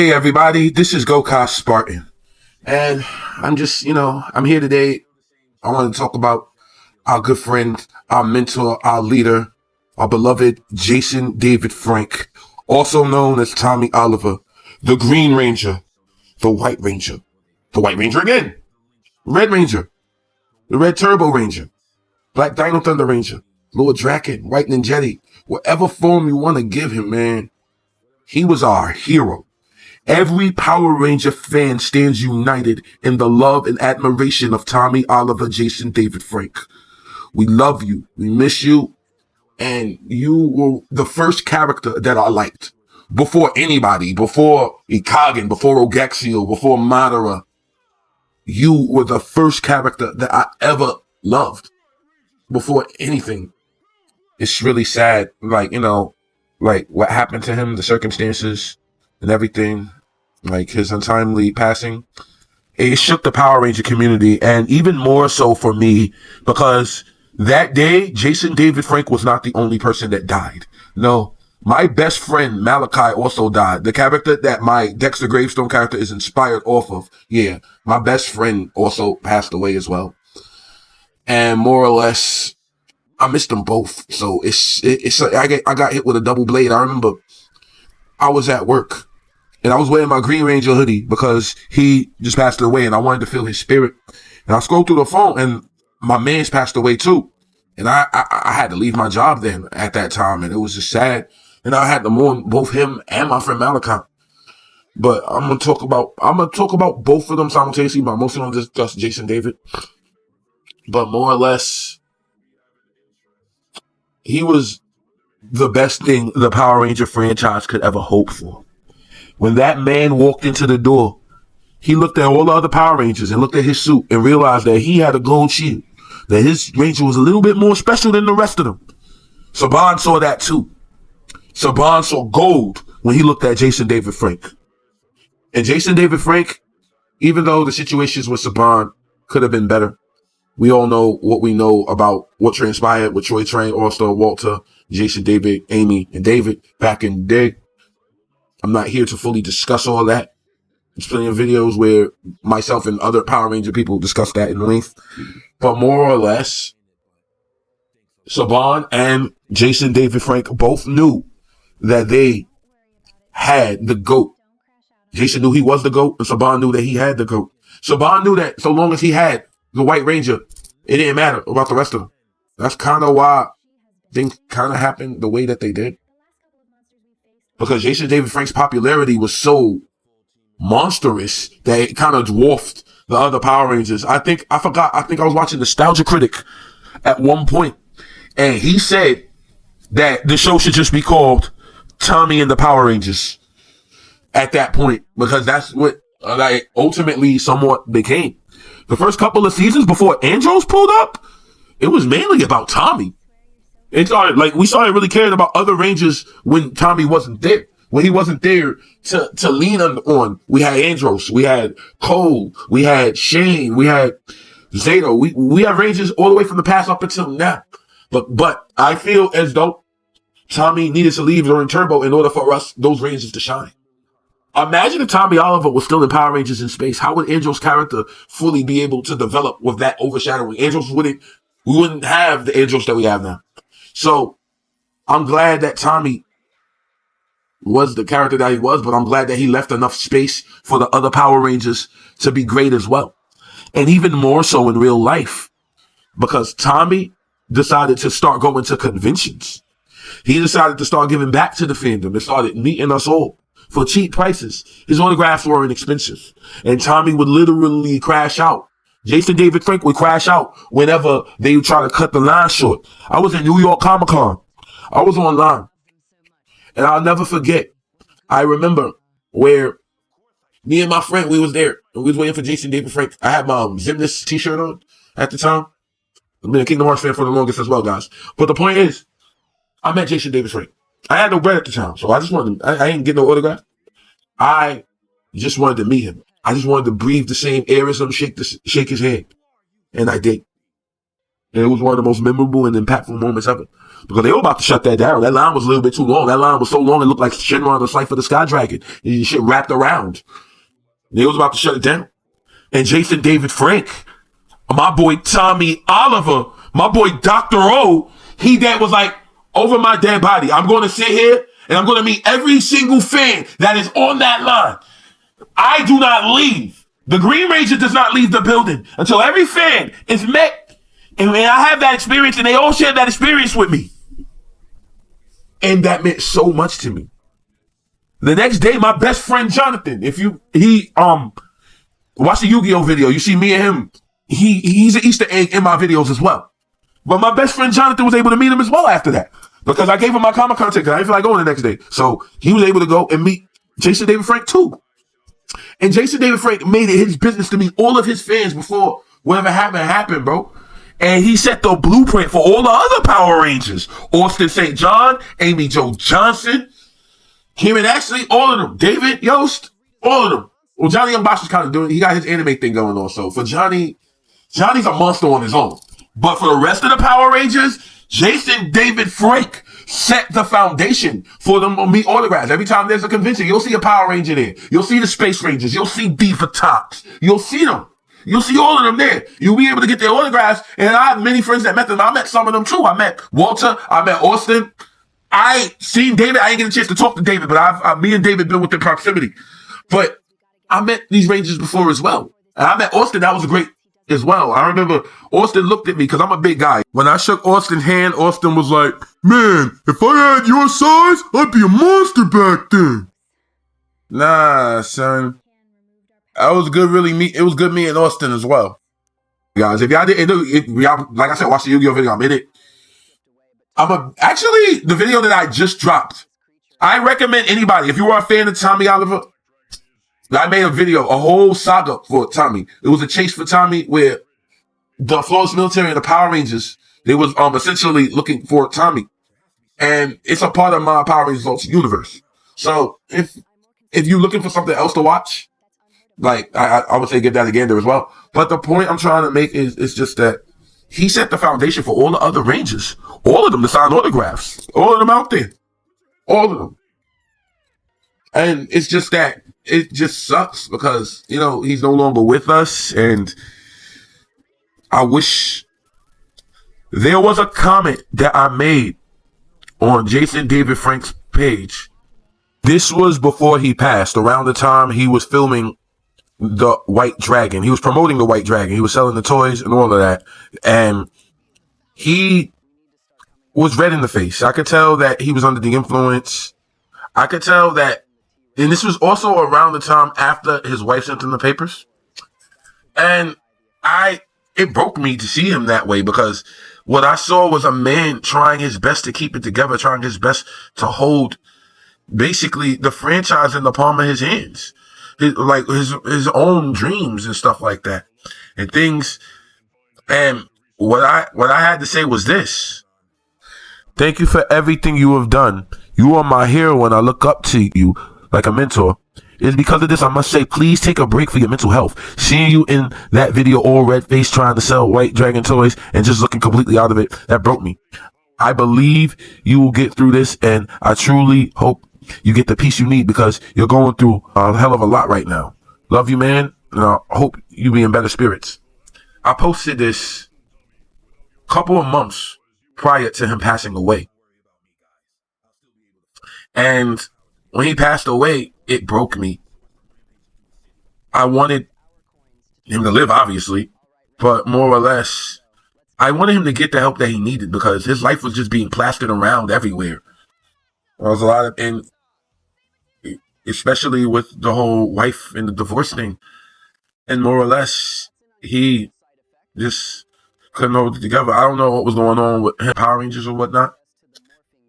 Hey everybody, this is Gokas Spartan, and I'm here today. I want to talk about our good friend, our mentor, our leader, our beloved Jason David Frank, also known as Tommy Oliver, the Green Ranger, the White Ranger, the White Ranger again, Red Ranger, the Red Turbo Ranger, Black Dino Thunder Ranger, Lord Draken, White Ninjetti, whatever form you want to give him, man. He was our hero. Every Power Ranger fan stands united in the love and admiration of Tommy Oliver, Jason David Frank. We love you. We miss you. And you were the first character that I liked. Before anybody, before Ikagen, before Ogexio, before Madara. You were the first character that I ever loved. Before anything. It's really sad. Like what happened to him, the circumstances and everything. Like his untimely passing, it shook the Power Ranger community, and even more so for me, because that day, Jason David Frank was not the only person that died. No, my best friend Malachi also died. The character that my Dexter Gravestone character is inspired off of. Yeah, my best friend also passed away as well. And more or less, I missed them both. So I got hit with a double blade. I remember I was at work. And I was wearing my Green Ranger hoodie because he just passed away and I wanted to feel his spirit. And I scrolled through the phone and my man's passed away too. And I had to leave my job then at that time. And it was just sad. And I had to mourn both him and my friend Malachi. But I'm going to talk about both of them simultaneously, but I'm mostly going to discuss Jason David. But more or less, he was the best thing the Power Ranger franchise could ever hope for. When that man walked into the door, he looked at all the other Power Rangers and looked at his suit and realized that he had a gold shield, that his Ranger was a little bit more special than the rest of them. Saban saw that too. Saban saw gold when he looked at Jason David Frank. And Jason David Frank, even though the situations with Saban could have been better, we all know what we know about what transpired with Troy Train, All-Star Walter, Jason David, Amy, and David back in the day. I'm not here to fully discuss all that. There's plenty of videos where myself and other Power Ranger people discuss that in length. But more or less, Saban and Jason David Frank both knew that they had the GOAT. Jason knew he was the GOAT, and Saban knew that he had the GOAT. Saban knew that so long as he had the White Ranger, it didn't matter about the rest of them. That's kind of why things kind of happened the way that they did. Because Jason David Frank's popularity was so monstrous that it kind of dwarfed the other Power Rangers. I think I was watching Nostalgia Critic at one point, and he said that the show should just be called Tommy and the Power Rangers at that point, because that's what ultimately somewhat became. The first couple of seasons before Andros pulled up, it was mainly about Tommy. We started really caring about other Rangers when Tommy wasn't there. When he wasn't there to lean on. We had Andros, we had Cole, we had Shane, we had Zato. We had Rangers all the way from the past up until now. But I feel as though Tommy needed to leave during Turbo in order for those Rangers to shine. Imagine if Tommy Oliver was still in Power Rangers in space. How would Andros' character fully be able to develop with that overshadowing? We wouldn't have the Andros that we have now. So I'm glad that Tommy was the character that he was, but I'm glad that he left enough space for the other Power Rangers to be great as well. And even more so in real life, because Tommy decided to start going to conventions. He decided to start giving back to the fandom and started meeting us all for cheap prices. His autographs were inexpensive, and Tommy would literally crash out. Jason David Frank would crash out whenever they would try to cut the line short. I was in New York Comic Con. I was online. And I'll never forget. I remember where me and my friend, we was there. And we was waiting for Jason David Frank. I had my Zimness t-shirt on at the time. I've been a Kingdom Hearts fan for the longest as well, guys. But the point is, I met Jason David Frank. I had no bread at the time, so I didn't get no autograph. I just wanted to meet him. I just wanted to breathe the same air as him, shake his hand. And I did. And it was one of the most memorable and impactful moments ever. Because they were about to shut that down. That line was a little bit too long. That line was so long it looked like Shenron on the Cypher the Sky Dragon. And shit wrapped around. They was about to shut it down. And Jason David Frank, my boy Tommy Oliver, my boy Dr. O, he that was like, over my dead body, I'm going to sit here and I'm going to meet every single fan that is on that line. I do not leave. The Green Ranger does not leave the building until every fan is met. And I have that experience and they all share that experience with me. And that meant so much to me. The next day, my best friend Jonathan, he watch the Yu-Gi-Oh video, you see me and him, he's an Easter egg in my videos as well. But my best friend Jonathan was able to meet him as well after that. Because I gave him my Comic-Con ticket. I didn't feel like going the next day. So he was able to go and meet Jason David Frank too. And Jason David Frank made it his business to meet all of his fans before whatever happened, bro. And he set the blueprint for all the other Power Rangers. Austin St. John, Amy Jo Johnson, Kieran Ashley, all of them. David Yost, all of them. Well, Johnny Young Bosch is kind of doing, he got his anime thing going on. So for Johnny's a monster on his own. But for the rest of the Power Rangers, Jason David Frank set the foundation for them to meet autographs. Every time there's a convention, you'll see a Power Ranger there. You'll see the Space Rangers. You'll see Diva Tops. You'll see them. You'll see all of them there. You'll be able to get their autographs. And I have many friends that met them. I met some of them too. I met Walter. I met Austin. I seen David. I didn't get a chance to talk to David, but me and David been within proximity. But I met these Rangers before as well. And I met Austin. That was great as well. I remember Austin looked at me because I'm a big guy. When I shook Austin's hand, Austin was like, "Man, if I had your size, I'd be a monster back then." Nah, son. I was good, it was good meeting Austin as well. Guys, if y'all didn't, like I said, watch the Yu-Gi-Oh video, I'm in it. Actually, the video that I just dropped, I recommend anybody, if you are a fan of Tommy Oliver, I made a video, a whole saga for Tommy. It was a chase for Tommy where the Flawless Military and the Power Rangers, they was essentially looking for Tommy. And it's a part of my Power Rangers universe. So if you're looking for something else to watch, like I would say get that again there as well. But the point I'm trying to make is just that he set the foundation for all the other Rangers. All of them to sign autographs. All of them out there. All of them. And it's just that it just sucks because, he's no longer with us. And I wish there was a comment that I made on Jason David Frank's page. This was before he passed, around the time he was filming the White Dragon. He was promoting the White Dragon. He was selling the toys and all of that. And he was red in the face. I could tell that he was under the influence. I could tell that, and this was also around the time after his wife sent him the papers. And it broke me to see him that way because what I saw was a man trying his best to keep it together, trying his best to hold basically the franchise in the palm of his hands. His own dreams and stuff like that and things. And what I had to say was this: thank you for everything you have done. You are my hero and I look up to you like a mentor. It's because of this I must say, please take a break for your mental health. Seeing you in that video all red faced trying to sell White Dragon toys and just looking completely out of it, that broke me. I believe you will get through this and I truly hope you get the peace you need because you're going through a hell of a lot right now. Love you, man. And I hope you be in better spirits. I posted this a couple of months prior to him passing away. And when he passed away, it broke me. I wanted him to live, obviously, but more or less, I wanted him to get the help that he needed because his life was just being plastered around everywhere. There was a lot of, and especially with the whole wife and the divorce thing. And more or less, he just couldn't hold it together. I don't know what was going on with him, Power Rangers or whatnot.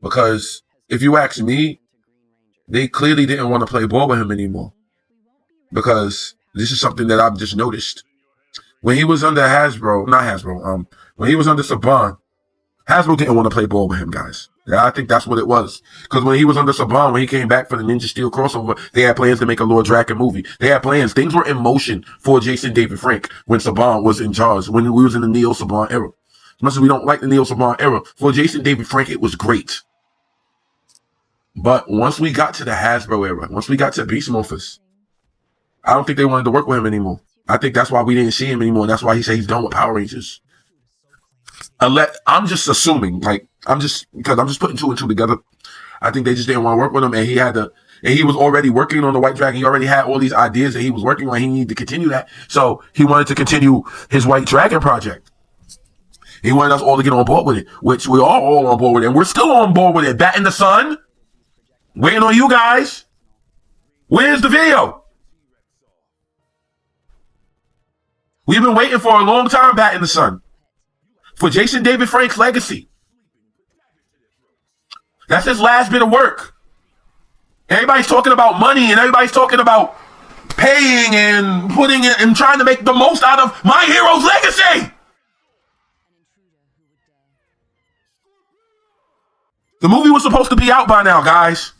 Because if you ask me, they clearly didn't want to play ball with him anymore. Because this is something that I've just noticed. When he was under when he was under Saban, Hasbro didn't want to play ball with him, guys. Yeah, I think that's what it was. Because when he was under Saban, when he came back for the Ninja Steel crossover, they had plans to make a Lord Drakkon movie. They had plans. Things were in motion for Jason David Frank when Saban was in charge, when we was in the Neo Saban era. much as we don't like the Neo Saban era, for Jason David Frank, it was great. But once we got to the Hasbro era, once we got to Beast Morphers, I don't think they wanted to work with him anymore. I think that's why we didn't see him anymore. That's why he said he's done with Power Rangers. I'm just assuming, because I'm just putting two and two together. I think they just didn't want to work with him, and he was already working on the White Dragon. He already had all these ideas that he was working on. He needed to continue that. So he wanted to continue his White Dragon project. He wanted us all to get on board with it, which we are all on board with it. And we're still on board with it. Bat in the Sun. Waiting on you guys. Where's the video? We've been waiting for a long time, Bat in the Sun, for Jason David Frank's legacy. That's his last bit of work. Everybody's talking about money and everybody's talking about paying and putting it and trying to make the most out of my hero's legacy. The movie was supposed to be out by now, guys.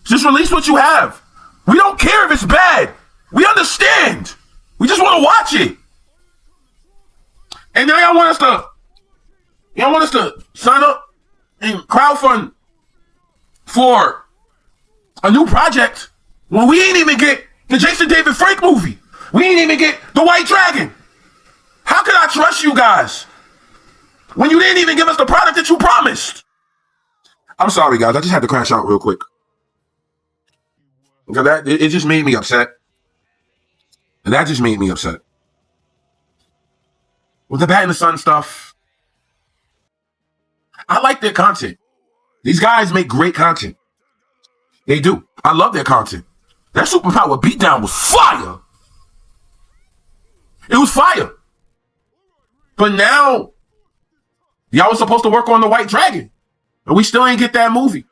Just release what you have. We don't care if it's bad. We understand. We just want to watch it. And now y'all want us to sign up and crowdfund for a new project when we ain't even get the Jason David Frank movie. We ain't even get the White Dragon. How could I trust you guys when you didn't even give us the product that you promised? I'm sorry, guys. I just had to crash out real quick. Because it just made me upset. And that just made me upset. With the Bat in the Sun stuff, I like their content. These guys make great content. They do. I love their content. That Superpower beatdown was fire. It was fire. But now, y'all was supposed to work on the White Dragon. And we still ain't get that movie.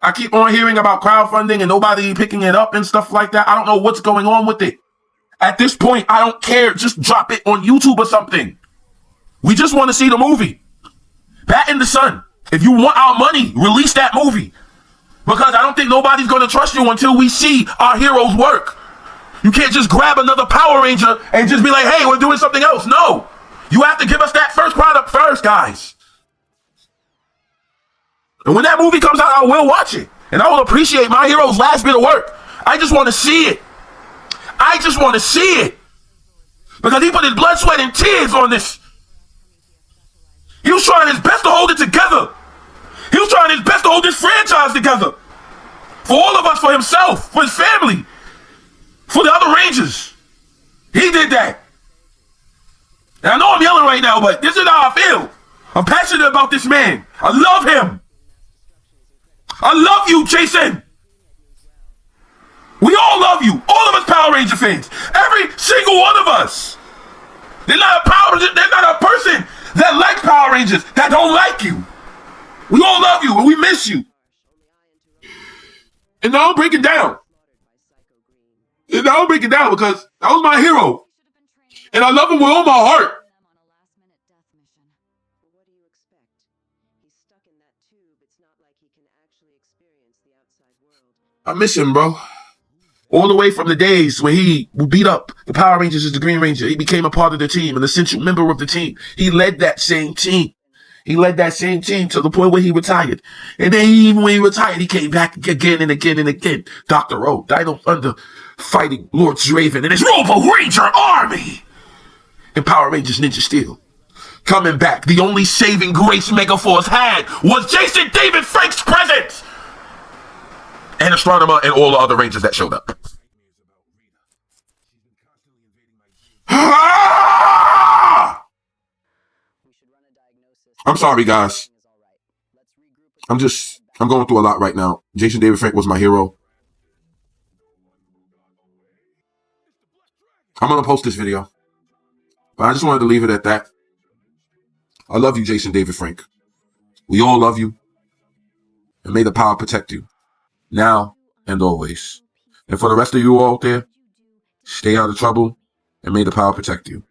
I keep on hearing about crowdfunding and nobody picking it up and stuff like that. I don't know what's going on with it. At this point, I don't care. Just drop it on YouTube or something. We just want to see the movie. Bat in the Sun. If you want our money, release that movie. Because I don't think nobody's going to trust you until we see our heroes work. You can't just grab another Power Ranger and just be like, hey, we're doing something else. No. You have to give us that first product first, guys. And when that movie comes out, I will watch it. And I will appreciate my hero's last bit of work. I just want to see it. I just want to see it. Because he put his blood, sweat, and tears on this. He was trying his best to hold it together. He was trying his best to hold this franchise together. For all of us, for himself, for his family, for the other Rangers. He did that. And I know I'm yelling right now, but this is how I feel. I'm passionate about this man. I love him. I love you, Jason. We all love you. All of us Power Ranger fans. Every single one of us. There's not a person that likes Power Rangers that don't like you. We all love you and we miss you. And now I'm breaking down. Because that was my hero. And I love him with all my heart. I miss him, bro. All the way from the days when he beat up the Power Rangers as the Green Ranger. He became a part of the team, an essential member of the team. He led that same team. He led that same team to the point where he retired. And then even when he retired, he came back again and again and again. Dr. O, Dino Thunder, fighting Lord Draven and his Robo Ranger army. And Power Rangers Ninja Steel. Coming back, the only saving grace Megaforce had was Jason David Frank's presence. And Astronomer and all the other Rangers that showed up. I'm sorry, guys. I'm going through a lot right now. Jason David Frank was my hero. I'm going to post this video. But I just wanted to leave it at that. I love you, Jason David Frank. We all love you. And may the power protect you. Now and always. And for the rest of you all out there, stay out of trouble and may the power protect you.